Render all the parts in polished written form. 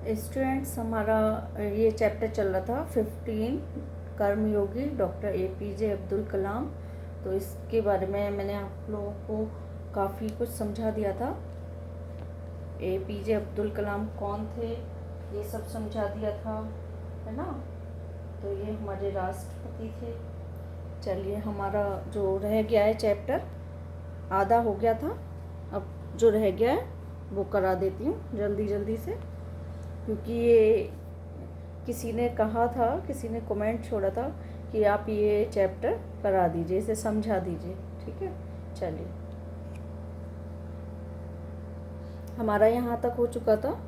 Students, हमारा ये chapter चल रहा था 15 कर्मयोगी डॉक्टर APJ अब्दुल कलाम। तो इसके बारे में मैंने आप लोगों को काफ़ी कुछ समझा दिया था। APJ अब्दुल कलाम कौन थे ये सब समझा दिया था, है ना। तो ये हमारे राष्ट्रपति थे। चलिए, हमारा जो रह गया है चैप्टर आधा हो गया था, अब जो रह गया है वो करा देती हूँ जल्दी जल्दी से, क्योंकि ये किसी ने कहा था, किसी ने कमेंट छोड़ा था कि आप ये चैप्टर करा दीजिए, इसे समझा दीजिए, ठीक है। चलिए, हमारा यहाँ तक हो चुका था।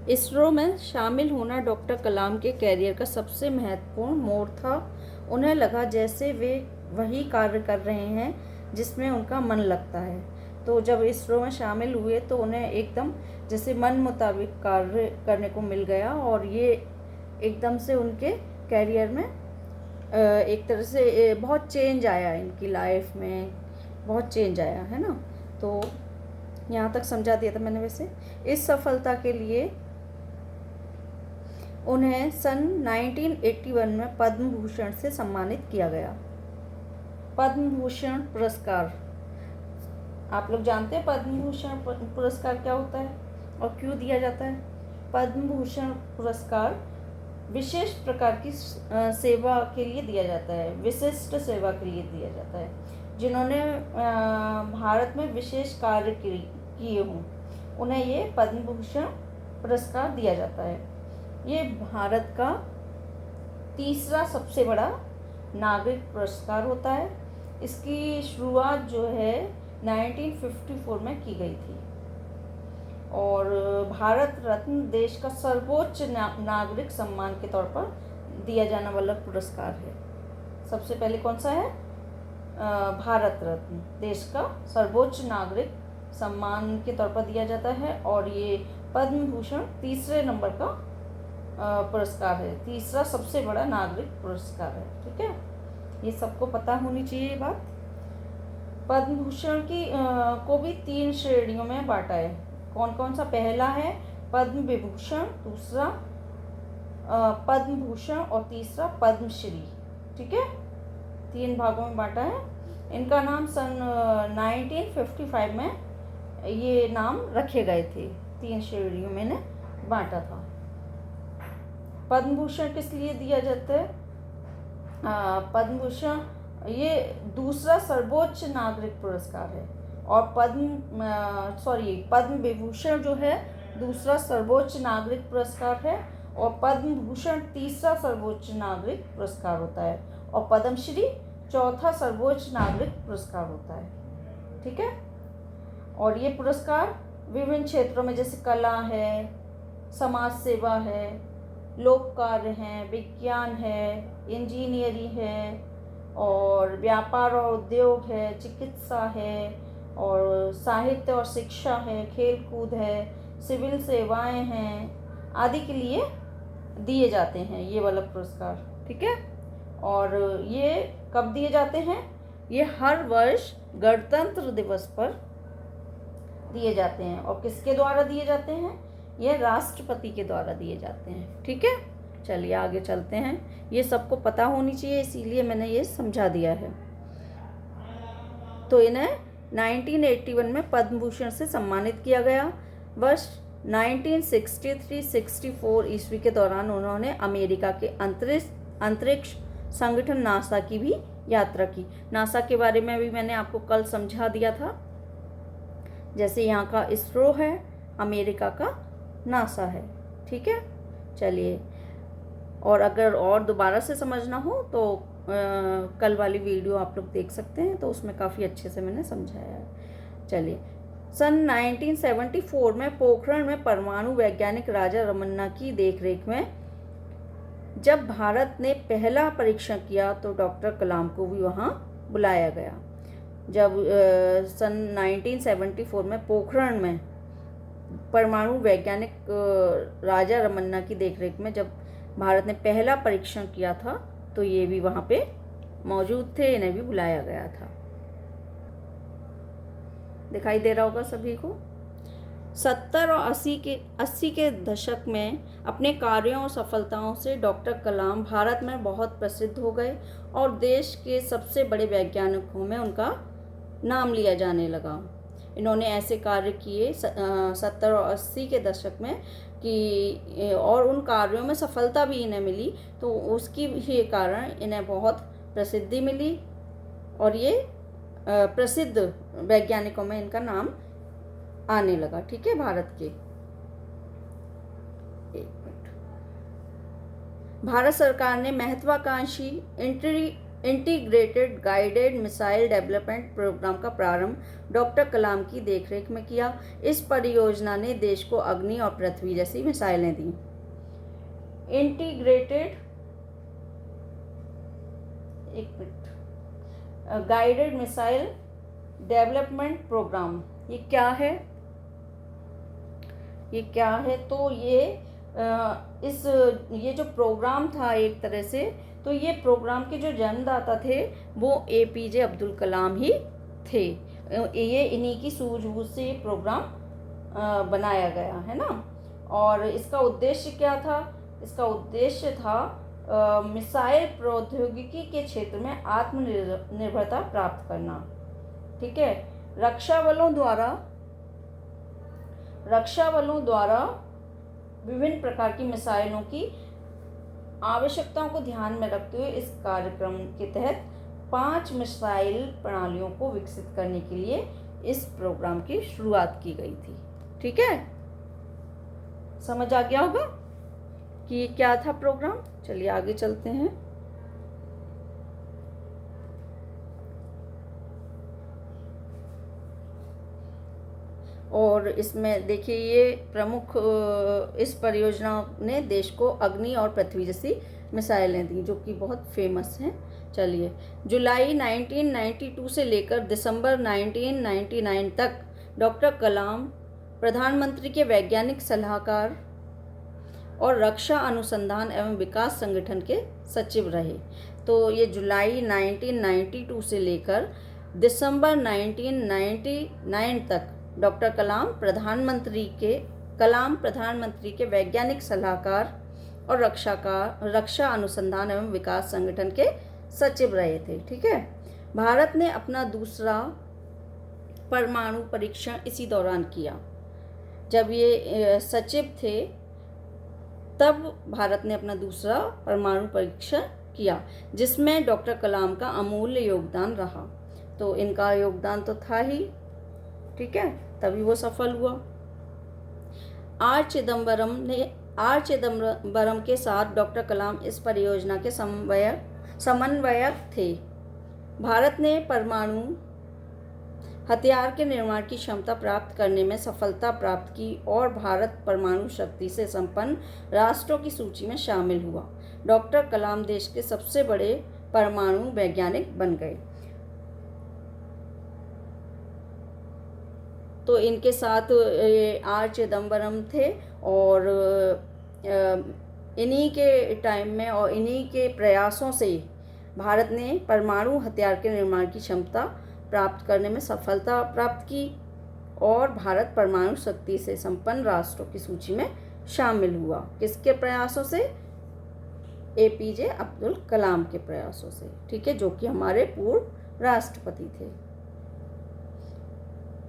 इसरो में शामिल होना डॉक्टर कलाम के कैरियर का सबसे महत्वपूर्ण मोड़ था। उन्हें लगा जैसे वे वही कार्य कर रहे हैं जिसमें उनका मन लगता है। तो जब इसरो में शामिल हुए तो उन्हें एकदम जैसे मन मुताबिक कार्य करने को मिल गया, और ये एकदम से उनके कैरियर में एक तरह से बहुत चेंज आया, इनकी लाइफ में बहुत चेंज आया, है ना। तो यहाँ तक समझा दिया था मैंने। वैसे इस सफलता के लिए उन्हें सन 1981 में पद्म भूषण से सम्मानित किया गया। पद्म भूषण पुरस्कार, आप लोग जानते हैं पद्म भूषण पुरस्कार क्या होता है और क्यों दिया जाता है। पद्म भूषण पुरस्कार विशेष प्रकार की सेवा के लिए दिया जाता है, विशिष्ट सेवा के लिए दिया जाता है, जिन्होंने भारत में विशेष कार्य किए हों, उन्हें ये पद्म भूषण पुरस्कार दिया जाता है। ये भारत का तीसरा सबसे बड़ा नागरिक पुरस्कार होता है। इसकी शुरुआत जो है 1954 में की गई थी, और भारत रत्न देश का सर्वोच्च नागरिक सम्मान के तौर पर दिया जाने वाला पुरस्कार है। सबसे पहले कौन सा है? भारत रत्न देश का सर्वोच्च नागरिक सम्मान के तौर पर दिया जाता है, और ये पद्म भूषण तीसरे नंबर का पुरस्कार है, तीसरा सबसे बड़ा नागरिक पुरस्कार है, ठीक है। ये सबको पता होनी चाहिए ये बात। पद्म भूषण की को भी 3 श्रेणियों में बांटा है। कौन कौन सा? पहला है पद्म विभूषण, दूसरा पद्म भूषण और तीसरा पद्मश्री, ठीक है। 3 भागों में बांटा है। इनका नाम सन 1955 में ये नाम रखे गए थे, 3 श्रेणियों में ने बांटा था। पद्म भूषण किस लिए दिया जाता है? पद्म भूषण ये दूसरा सर्वोच्च नागरिक पुरस्कार है, और पद्म विभूषण जो है दूसरा सर्वोच्च नागरिक पुरस्कार है, और पद्म भूषण तीसरा सर्वोच्च नागरिक पुरस्कार होता है, और पद्मश्री चौथा सर्वोच्च नागरिक पुरस्कार होता है, ठीक है। और ये पुरस्कार विभिन्न क्षेत्रों में जैसे कला है, समाज सेवा है, लोक कार्य हैं, विज्ञान है, इंजीनियरिंग है, और व्यापार और उद्योग है, चिकित्सा है, और साहित्य और शिक्षा है, खेल कूद है, सिविल सेवाएं हैं, आदि के लिए दिए जाते हैं ये वाला पुरस्कार, ठीक है। और ये कब दिए जाते हैं? ये हर वर्ष गणतंत्र दिवस पर दिए जाते हैं। और किसके द्वारा दिए जाते हैं? ये राष्ट्रपति के द्वारा दिए जाते हैं, ठीक है। चलिए आगे चलते हैं। ये सबको पता होनी चाहिए, इसीलिए मैंने ये समझा दिया है। तो इन्हें 1981 में पद्म भूषण से सम्मानित किया गया। वर्ष 1963-64 ईस्वी के दौरान उन्होंने अमेरिका के अंतरिक्ष संगठन नासा की भी यात्रा की। नासा के बारे में भी मैंने आपको कल समझा दिया था। जैसे यहाँ का इसरो है, अमेरिका का नासा है, ठीक है। चलिए, और अगर और दोबारा से समझना हो तो कल वाली वीडियो आप लोग देख सकते हैं, तो उसमें काफ़ी अच्छे से मैंने समझाया है। चलिए, सन 1974 में पोखरण में परमाणु वैज्ञानिक राजा रमन्ना की देखरेख में जब भारत ने पहला परीक्षण किया तो डॉक्टर कलाम को भी वहाँ बुलाया गया। जब सन 1974 में पोखरण में परमाणु वैज्ञानिक राजा रमन्ना की देखरेख में जब भारत ने पहला परीक्षण किया था, तो ये भी वहाँ पे मौजूद थे, इन्हें भी बुलाया गया था। दिखाई दे रहा होगा सभी को। 70 और 80 के दशक में अपने कार्यों और सफलताओं से डॉक्टर कलाम भारत में बहुत प्रसिद्ध हो गए और देश के सबसे बड़े वैज्ञानिकों में उनका नाम लिया जाने लगा। इन्होंने ऐसे कार्य किए 70 और 80 के दशक में कि और उन कार्यों में सफलता भी इन्हें मिली, तो उसकी ही कारण इन्हें बहुत प्रसिद्धि मिली और ये प्रसिद्ध वैज्ञानिकों में इनका नाम आने लगा। ठीक है, भारत के। एक मिनट। भारत सरकार ने महत्वाकांक्षी integrated guided missile development programme का प्रारंभ डॉक्टर कलाम की देखरेख में किया। इस परियोजना ने देश को अग्नि और पृथ्वी जैसी मिसाइलें दी। Integrated guided missile development programme, ये क्या है? तो ये जो प्रोग्राम था एक तरह से, तो ये प्रोग्राम के जो जन्मदाता थे वो APJ अब्दुल कलाम ही थे। ये इन्हीं की सूझबूझ से ये प्रोग्राम बनाया गया है ना। और इसका उद्देश्य क्या था? इसका उद्देश्य था मिसाइल प्रौद्योगिकी के क्षेत्र में आत्मनिर्भरता प्राप्त करना। ठीक है, रक्षा बलों द्वारा विभिन्न प्रकार की मिसाइलों की आवश्यकताओं को ध्यान में रखते हुए इस कार्यक्रम के तहत 5 मिसाइल प्रणालियों को विकसित करने के लिए इस प्रोग्राम की शुरुआत की गई थी। ठीक है, समझ आ गया होगा कि ये क्या था प्रोग्राम। चलिए आगे चलते हैं। और इसमें देखिए ये प्रमुख इस परियोजना ने देश को अग्नि और पृथ्वी जैसी मिसाइलें दी जो कि बहुत फेमस हैं। चलिए, जुलाई 1992 से लेकर दिसंबर 1999 तक डॉक्टर कलाम प्रधानमंत्री के वैज्ञानिक सलाहकार और रक्षा अनुसंधान एवं विकास संगठन के सचिव रहे। तो ये जुलाई 1992 से लेकर दिसंबर 1999 तक डॉक्टर कलाम प्रधानमंत्री के वैज्ञानिक सलाहकार और रक्षा अनुसंधान एवं विकास संगठन के सचिव रहे थे। ठीक है, भारत ने अपना दूसरा परमाणु परीक्षण इसी दौरान किया। जब ये सचिव थे तब भारत ने अपना दूसरा परमाणु परीक्षण किया जिसमें डॉक्टर कलाम का अमूल्य योगदान रहा। तो इनका योगदान तो था ही, ठीक है, तभी वो सफल हुआ। आर चिदम्बरम के साथ डॉक्टर कलाम इस परियोजना के समन्वयक थे। भारत ने परमाणु हथियार के निर्माण की क्षमता प्राप्त करने में सफलता प्राप्त की और भारत परमाणु शक्ति से संपन्न राष्ट्रों की सूची में शामिल हुआ। डॉक्टर कलाम देश के सबसे बड़े परमाणु वैज्ञानिक बन गए। तो इनके साथ आर चिदम्बरम थे और इन्हीं के टाइम में और इन्हीं के प्रयासों से भारत ने परमाणु हथियार के निर्माण की क्षमता प्राप्त करने में सफलता प्राप्त की और भारत परमाणु शक्ति से संपन्न राष्ट्रों की सूची में शामिल हुआ। किसके प्रयासों से? APJ अब्दुल कलाम के प्रयासों से। ठीक है, जो कि हमारे पूर्व राष्ट्रपति थे।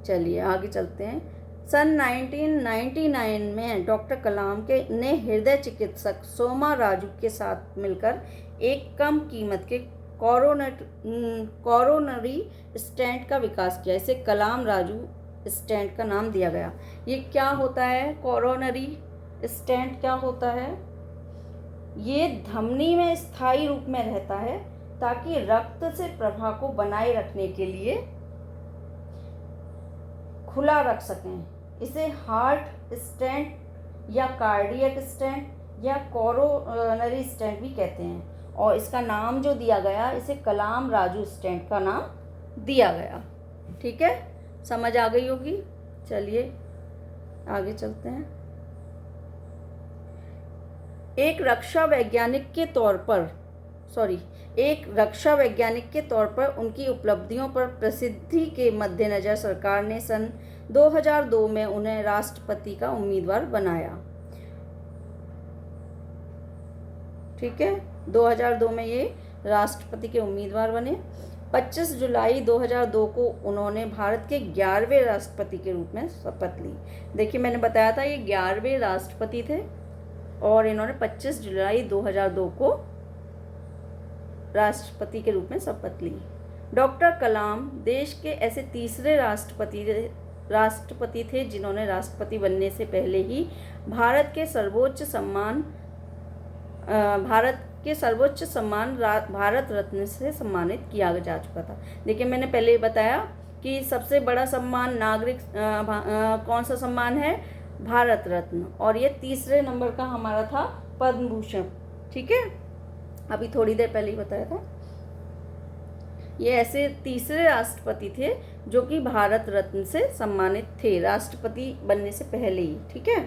चलिए आगे चलते हैं। सन 1999 में डॉक्टर कलाम ने हृदय चिकित्सक सोमा राजू के साथ मिलकर एक कम कीमत के कोरोनरी स्टेंट का विकास किया। इसे कलाम राजू स्टेंट का नाम दिया गया। ये क्या होता है? कोरोनरी स्टेंट क्या होता है? ये धमनी में स्थायी रूप में रहता है ताकि रक्त से प्रवाह को बनाए रखने के लिए खुला रख सकें। इसे हार्ट स्टेंट या कार्डियक स्टेंट या कोरोनरी स्टेंट भी कहते हैं और इसका नाम जो दिया गया, इसे कलाम राजू स्टेंट का नाम दिया गया। ठीक है, समझ आ गई होगी। चलिए आगे चलते हैं। एक रक्षा वैज्ञानिक के तौर पर उनकी उपलब्धियों पर प्रसिद्धि के मद्देनज़र सरकार ने सन 2002 में उन्हें राष्ट्रपति का उम्मीदवार बनाया। ठीक है, 2002 में ये राष्ट्रपति के उम्मीदवार बने। 25 जुलाई 2002 को उन्होंने भारत के 11वें राष्ट्रपति के रूप में शपथ ली। देखिए, मैंने बताया था ये 11वें राष्ट्रपति थे और इन्होंने 25 जुलाई 2002 को राष्ट्रपति के रूप में शपथ ली। डॉक्टर कलाम देश के ऐसे तीसरे राष्ट्रपति थे जिन्होंने राष्ट्रपति बनने से पहले ही भारत के सर्वोच्च सम्मान भारत रत्न से सम्मानित किया जा चुका था। देखिए, मैंने पहले ही बताया कि सबसे बड़ा सम्मान कौन सा सम्मान है? भारत रत्न, और ये तीसरे नंबर का हमारा था पद्म भूषण। ठीक है, अभी थोड़ी देर पहले ही बताया था। ये ऐसे तीसरे राष्ट्रपति थे जो कि भारत रत्न से सम्मानित थे राष्ट्रपति बनने से पहले ही। ठीक है,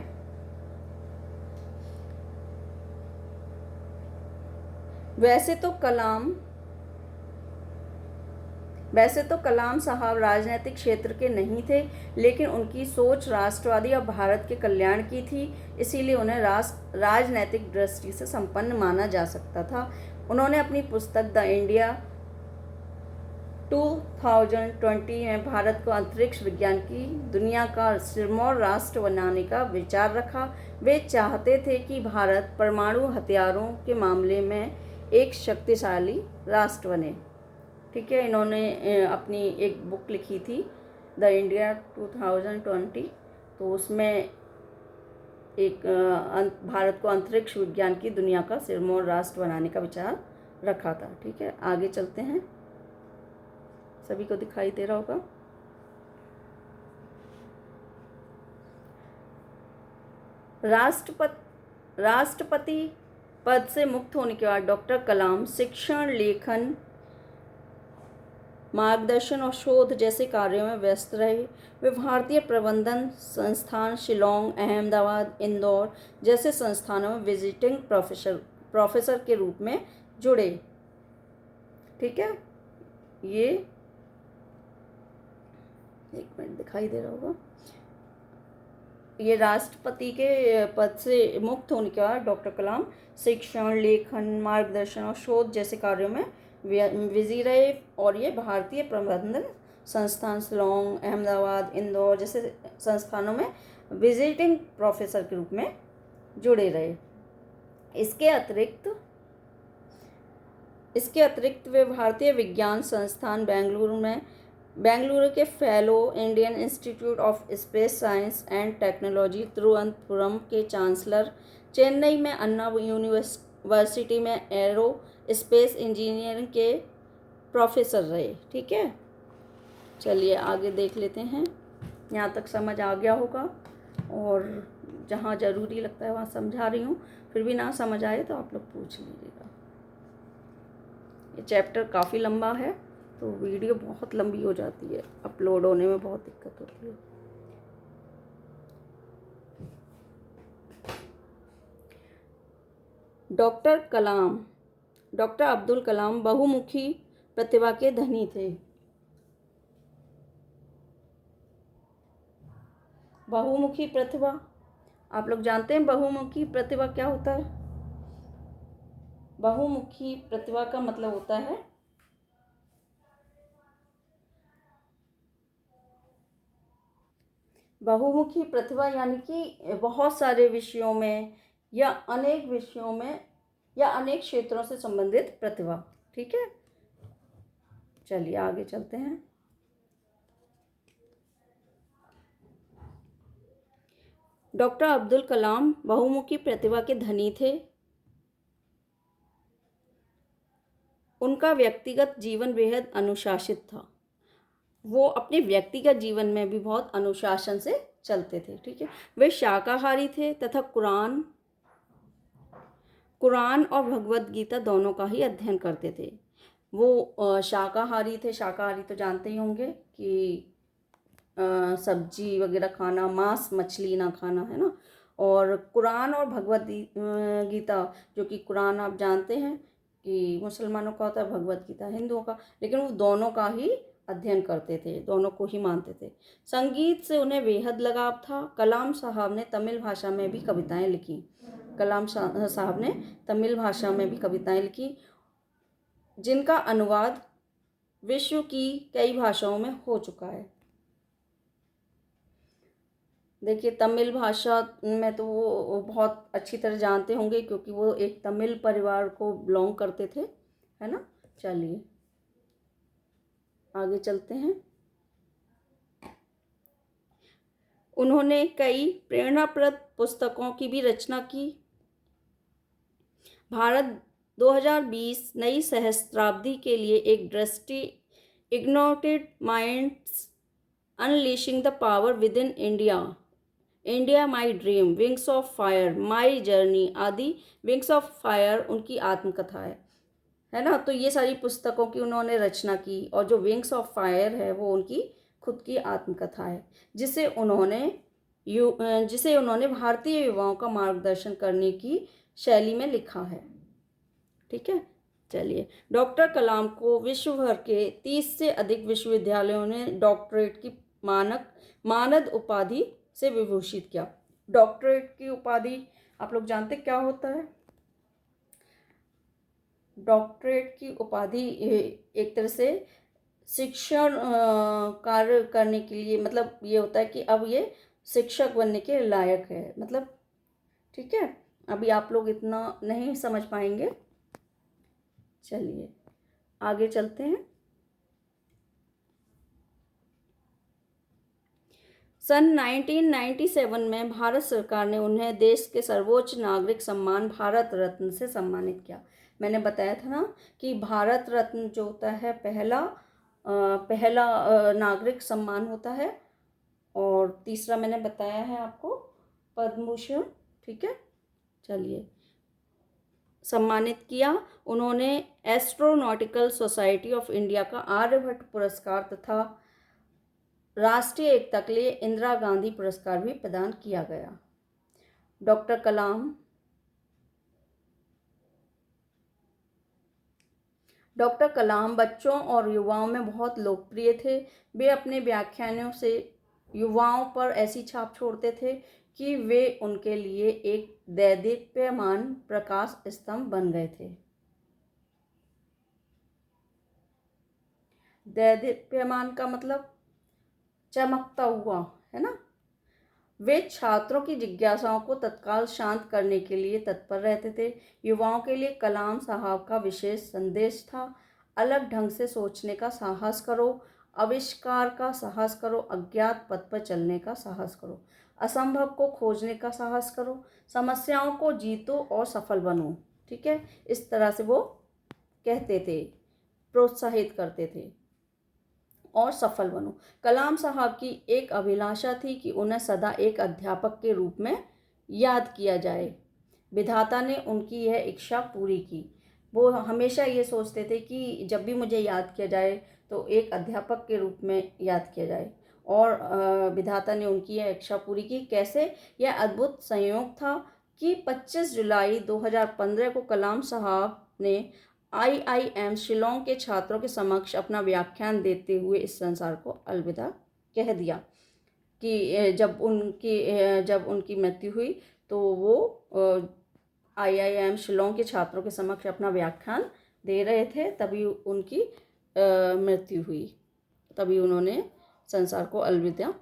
वैसे तो कलाम साहब राजनीतिक क्षेत्र के नहीं थे, लेकिन उनकी सोच राष्ट्रवादी और भारत के कल्याण की थी, इसीलिए उन्हें राजनीतिक दृष्टि से संपन्न माना जा सकता था। उन्होंने अपनी पुस्तक द इंडिया 2020 में भारत को अंतरिक्ष विज्ञान की दुनिया का सिरमौर राष्ट्र बनाने का विचार रखा। वे चाहते थे कि भारत परमाणु हथियारों के मामले में एक शक्तिशाली राष्ट्र बने। ठीक है, इन्होंने अपनी एक बुक लिखी थी द इंडिया 2020, तो उसमें एक भारत को अंतरिक्ष विज्ञान की दुनिया का सिरमौर राष्ट्र बनाने का विचार रखा था। ठीक है, आगे चलते हैं। सभी को दिखाई दे रहा होगा। राष्ट्रपति पद से मुक्त होने के बाद डॉक्टर कलाम शिक्षण, लेखन, मार्गदर्शन और शोध जैसे कार्यों में व्यस्त रहे। वे भारतीय प्रबंधन संस्थान शिलोंग, अहमदाबाद, इंदौर जैसे संस्थानों में विजिटिंग प्रोफेसर के रूप में जुड़े। ठीक है, ये एक मिनट दिखाई दे रहा होगा। ये राष्ट्रपति के पद से मुक्त होने के बाद डॉक्टर कलाम शिक्षण, लेखन, मार्गदर्शन और शोध जैसे कार्यों में बिजी रहे और ये भारतीय प्रबंधन संस्थान शिलोंग, अहमदाबाद, इंदौर जैसे संस्थानों में विजिटिंग प्रोफेसर के रूप में जुड़े रहे। इसके अतिरिक्त वे भारतीय विज्ञान संस्थान बेंगलुरु के fellow, Indian institute of space science and technology Thiruvananthapuram के चांसलर, चेन्नई में अन्ना यूनिवर्सिटी में एरो स्पेस इंजीनियरिंग के प्रोफेसर रहे। ठीक है, चलिए आगे देख लेते हैं। यहाँ तक समझ आ गया होगा और जहाँ ज़रूरी लगता है वहाँ समझा रही हूँ, फिर भी ना समझ आए तो आप लोग पूछ लीजिएगा। ये चैप्टर काफ़ी लंबा है तो वीडियो बहुत लंबी हो जाती है, अपलोड होने में बहुत दिक्कत होती है। डॉक्टर अब्दुल कलाम बहुमुखी प्रतिभा के धनी थे। बहुमुखी प्रतिभा, आप लोग जानते हैं बहुमुखी प्रतिभा क्या होता है? बहुमुखी प्रतिभा का मतलब होता है बहुमुखी प्रतिभा यानी कि बहुत सारे विषयों में या अनेक विषयों में या अनेक क्षेत्रों से संबंधित प्रतिभा। ठीक है, चलिए आगे चलते हैं। डॉक्टर अब्दुल कलाम बहुमुखी प्रतिभा के धनी थे। उनका व्यक्तिगत जीवन बेहद अनुशासित था। वो अपने व्यक्तिगत जीवन में भी बहुत अनुशासन से चलते थे। ठीक है, वे शाकाहारी थे तथा कुरान और भगवत गीता दोनों का ही अध्ययन करते थे। वो शाकाहारी थे। शाकाहारी तो जानते ही होंगे कि सब्जी वगैरह खाना, मांस मछली ना खाना, है ना। और कुरान और भगवत गीता, जो कि कुरान आप जानते हैं कि मुसलमानों का होता है, भगवत गीता हिंदुओं का, लेकिन वो दोनों का ही अध्ययन करते थे, दोनों को ही मानते थे। संगीत से उन्हें बेहद लगाव था। कलाम साहब ने तमिल भाषा में भी कविताएं लिखी। कलाम साहब ने तमिल भाषा में भी कविताएं लिखी, जिनका अनुवाद विश्व की कई भाषाओं में हो चुका है। देखिए, तमिल भाषा में तो वो बहुत अच्छी तरह जानते होंगे, क्योंकि वो एक तमिल परिवार को बिलोंग करते थे, है ना। चलिए आगे चलते हैं। उन्होंने कई प्रेरणाप्रद पुस्तकों की भी रचना की। भारत 2020 नई सहस्त्राब्दी के लिए एक दृष्टि, ignited minds, unleashing the power with in India, India my dream, wings of fire, my journey आदि। विंग्स ऑफ फायर उनकी आत्मकथा है ना। तो ये सारी पुस्तकों की उन्होंने रचना की, और जो विंग्स ऑफ फायर है वो उनकी खुद की आत्मकथा है, जिसे उन्होंने भारतीय युवाओं का मार्गदर्शन करने की शैली में लिखा है। ठीक है, चलिए। डॉक्टर कलाम को विश्व भर के 30 से अधिक विश्वविद्यालयों ने डॉक्टरेट की मानद उपाधि से विभूषित किया। डॉक्टरेट की उपाधि आप लोग जानते क्या होता है? डॉक्टरेट की उपाधि एक तरह से शिक्षण कार्य करने के लिए, मतलब ये होता है कि अब ये शिक्षक बनने के लायक है, मतलब। ठीक है, अभी आप लोग इतना नहीं समझ पाएंगे। चलिए आगे चलते हैं। सन 1997 में भारत सरकार ने उन्हें देश के सर्वोच्च नागरिक सम्मान भारत रत्न से सम्मानित किया। मैंने बताया था ना कि भारत रत्न जो होता है पहला नागरिक सम्मान होता है, और तीसरा मैंने बताया है आपको पद्म भूषण। ठीक है, चलिए। सम्मानित किया उन्होंने एस्ट्रोनॉटिकल सोसाइटी ऑफ इंडिया का आर्यभट्ट पुरस्कार तथा राष्ट्रीय एकता के लिए इंदिरा गांधी पुरस्कार भी प्रदान किया गया। डॉक्टर कलाम बच्चों और युवाओं में बहुत लोकप्रिय थे। वे अपने व्याख्यानों से युवाओं पर ऐसी छाप छोड़ते थे कि वे उनके लिए एक दैदीप्यमान प्रकाश स्तंभ बन गए थे। दैदीप्यमान का मतलब चमकता हुआ, है ना। वे छात्रों की जिज्ञासाओं को तत्काल शांत करने के लिए तत्पर रहते थे। युवाओं के लिए कलाम साहब का विशेष संदेश था, अलग ढंग से सोचने का साहस करो, आविष्कार का साहस करो, अज्ञात पथ पर चलने का साहस करो, असंभव को खोजने का साहस करो, समस्याओं को जीतो और सफल बनो। ठीक है, इस तरह से वो कहते थे, प्रोत्साहित करते थे, और सफल बनो। कलाम साहब की एक अभिलाषा थी कि उन्हें सदा एक अध्यापक के रूप में याद किया जाए। विधाता ने उनकी यह इच्छा पूरी की। वो हमेशा ये सोचते थे कि जब भी मुझे याद किया जाए तो एक अध्यापक के रूप में याद किया जाए, और विधाता ने उनकी यह इच्छा पूरी की। कैसे? यह अद्भुत संयोग था कि 25 जुलाई 2015 को कलाम साहब ने IIM शिलोंग के छात्रों के समक्ष अपना व्याख्यान देते हुए इस संसार को अलविदा कह दिया। कि जब उनकी मृत्यु हुई तो वो IIM शिलोंग के छात्रों के समक्ष अपना व्याख्यान दे रहे थे, तभी उनकी मृत्यु हुई, तभी उन्होंने संसार को अलविदा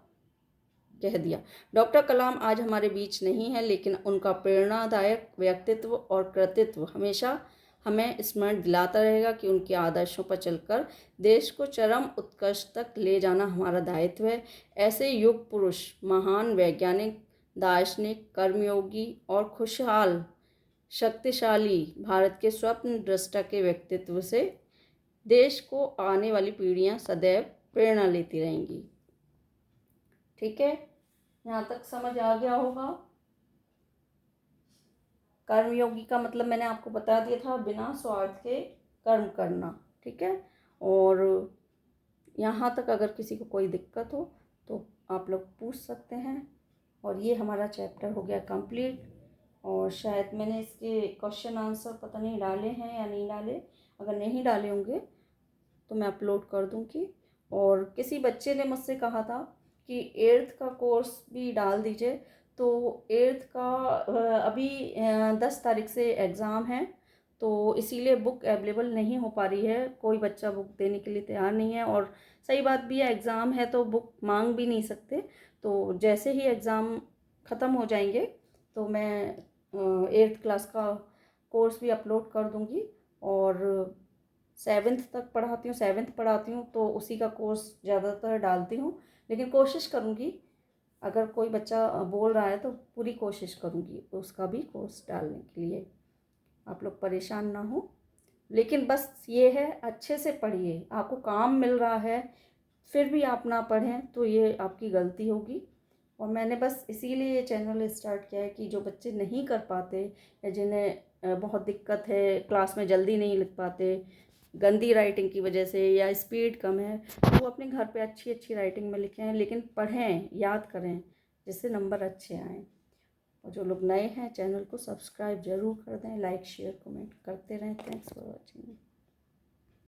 कह दिया। डॉक्टर कलाम आज हमारे बीच नहीं है, लेकिन उनका प्रेरणादायक व्यक्तित्व और कृतित्व हमेशा हमें स्मरण दिलाता रहेगा कि उनके आदर्शों पर चलकर देश को चरम उत्कर्ष तक ले जाना हमारा दायित्व है। ऐसे युग पुरुष, महान वैज्ञानिक, दार्शनिक, कर्मयोगी और खुशहाल शक्तिशाली भारत के स्वप्न दृष्टा के व्यक्तित्व से देश को आने वाली पीढ़ियां सदैव प्रेरणा लेती रहेंगी। ठीक है, यहाँ तक समझ आ गया होगा। कर्मयोगी का मतलब मैंने आपको बता दिया था, बिना स्वार्थ के कर्म करना। ठीक है, और यहाँ तक अगर किसी को कोई दिक्कत हो तो आप लोग पूछ सकते हैं। और ये हमारा चैप्टर हो गया कंप्लीट, और शायद मैंने इसके क्वेश्चन आंसर पता नहीं डाले हैं या नहीं डाले। अगर नहीं डाले होंगे तो मैं अपलोड कर दूँगी, और किसी बच्चे ने मुझसे कहा था कि 8th का कोर्स भी डाल दीजिए, तो 8th का अभी 10 तारीख से एग्ज़ाम है, तो इसीलिए बुक अवेलेबल नहीं हो पा रही है। कोई बच्चा बुक देने के लिए तैयार नहीं है, और सही बात भी है, एग्ज़ाम है तो बुक मांग भी नहीं सकते। तो जैसे ही एग्ज़ाम ख़त्म हो जाएंगे तो मैं 8th क्लास का कोर्स भी अपलोड कर दूंगी। और 7th तक पढ़ाती हूँ, 7th पढ़ाती हूँ, तो उसी का कोर्स ज़्यादातर डालती हूँ। लेकिन कोशिश करूँगी, अगर कोई बच्चा बोल रहा है तो पूरी कोशिश करूँगी उसका भी कोर्स डालने के लिए। आप लोग परेशान ना हो, लेकिन बस ये है, अच्छे से पढ़िए। आपको काम मिल रहा है फिर भी आप ना पढ़ें तो ये आपकी गलती होगी। और मैंने बस इसीलिए ये चैनल स्टार्ट किया है कि जो बच्चे नहीं कर पाते, या जिन्हें बहुत दिक्कत है, क्लास में जल्दी नहीं लिख पाते, गंदी राइटिंग की वजह से, या स्पीड कम है, तो वो अपने घर पे अच्छी अच्छी राइटिंग में लिखें, लेकिन पढ़ें, याद करें, जिससे नंबर अच्छे आएँ। और जो लोग नए हैं, चैनल को सब्सक्राइब ज़रूर कर दें, लाइक शेयर कमेंट करते रहें। Thanks for watching.